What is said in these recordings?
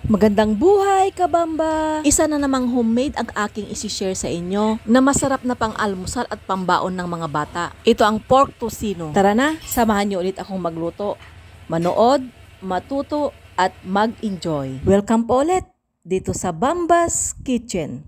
Magandang buhay, kabamba! Isa na namang homemade ang aking isi-share sa inyo na masarap na pang-almusal at pambaon ng mga bata. Ito ang pork tocino. Tara na, samahan niyo ulit akong magluto. Manood, matuto at mag-enjoy. Welcome po ulit dito sa Bamba's Kitchen.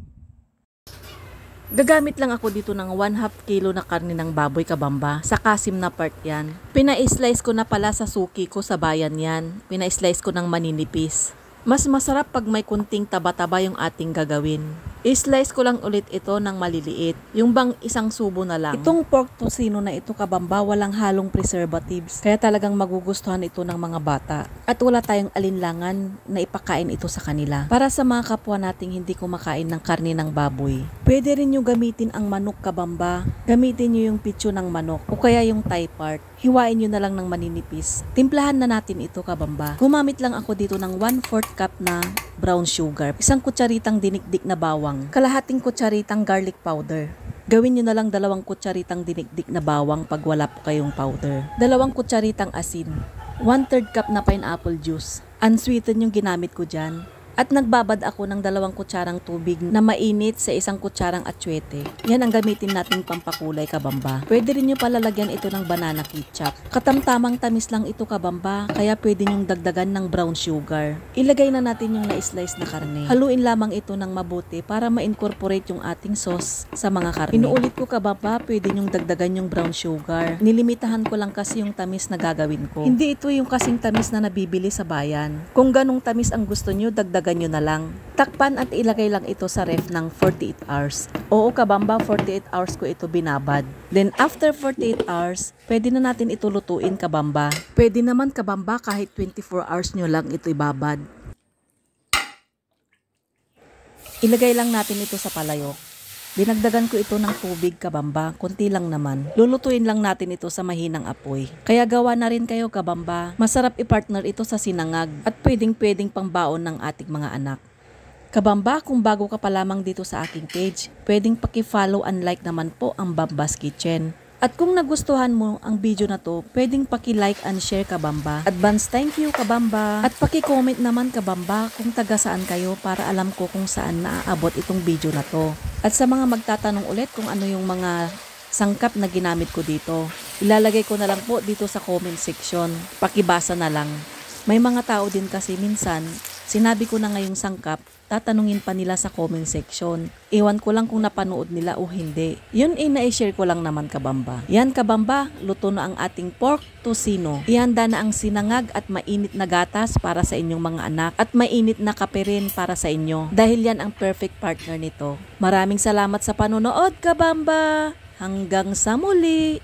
Gagamit lang ako dito ng 1/2 kilo na karne ng baboy, kabamba. Sa kasim na part yan. Pina-slice ko na pala sa suki ko sa bayan yan. Pina-slice ko ng maninipis. Mas masarap pag may kunting taba-taba yung ating gagawin. I-slice ko lang ulit ito ng maliliit. Yung bang isang subo na lang. Itong pork tocino na ito, kabamba, walang halong preservatives. Kaya talagang magugustuhan ito ng mga bata. At wala tayong alinlangan na ipakain ito sa kanila. Para sa mga kapwa nating hindi kumakain ng karne ng baboy, pwede rin nyo gamitin ang manok, kabamba. Gamitin nyo yung pitso ng manok o kaya yung thigh part. Hiwain nyo na lang ng maninipis. Timplahan na natin ito, kabamba. Gumamit lang ako dito ng 1/4 cup na brown sugar. Isang kutsaritang dinikdik na bawang. Kalahating kutsaritang garlic powder. Gawin nyo na lang 2 kutsaritang dinikdik na bawang pag wala po kayong powder. 2 kutsaritang asin. 1/3 cup na pineapple juice. Unsweetened yung ginamit ko dyan. At nagbabad ako ng 2 kutsarang tubig na mainit sa 1 kutsarang atsuete. Yan ang gamitin nating pampakulay, kabamba. Pwede rin nyo palalagyan ito ng banana ketchup. Katamtamang tamis lang ito, kabamba, kaya pwede nyong dagdagan ng brown sugar. Ilagay na natin yung na-slice na karne. Haluin lamang ito ng mabuti para ma-incorporate yung ating sauce sa mga karne. Inuulit ko, kabamba, pwede nyong dagdagan yung brown sugar. Nilimitahan ko lang kasi yung tamis na gagawin ko. Hindi ito yung kasing tamis na nabibili sa bayan. Kung ganong tamis ang gusto nyo, dagdagan nyo na lang. Takpan at ilagay lang ito sa ref ng 48 hours. Oo, kabamba, 48 hours ko ito binabad. Then after 48 hours, pwede na natin ito lutuin, kabamba. Pwede naman, kabamba, kahit 24 hours nyo lang ito ibabad. Ilagay lang natin ito sa palayok. Dinagdagan ko ito ng tubig, kabamba, konti lang naman. Lulutuin lang natin ito sa mahinang apoy. Kaya gawa na rin kayo, kabamba. Masarap i-partner ito sa sinangag at pwedeng-pwedeng pangbaon ng ating mga anak. Kabamba, kung bago ka pa lamang dito sa aking page, pwedeng paki-follow and like naman po ang Bamba's Kitchen. At kung nagustuhan mo ang video na to, pwedeng paki-like and share, kabamba. Advance thank you, kabamba. At paki-comment naman, kabamba, kung taga saan kayo para alam ko kung saan naaabot itong video na to. At sa mga magtatanong ulit kung ano yung mga sangkap na ginamit ko dito, ilalagay ko na lang po dito sa comment section. Pakibasa na lang. May mga tao din kasi minsan, sinabi ko na ngayong sangkap, tatanungin pa nila sa comment section. Iwan ko lang kung napanood nila o hindi. Yun na-share ko lang naman, kabamba. Yan, kabamba, luto na ang ating pork tocino. Ihanda na ang sinangag at mainit na gatas para sa inyong mga anak at mainit na kape rin para sa inyo. Dahil yan ang perfect partner nito. Maraming salamat sa panonood, kabamba. Hanggang sa muli!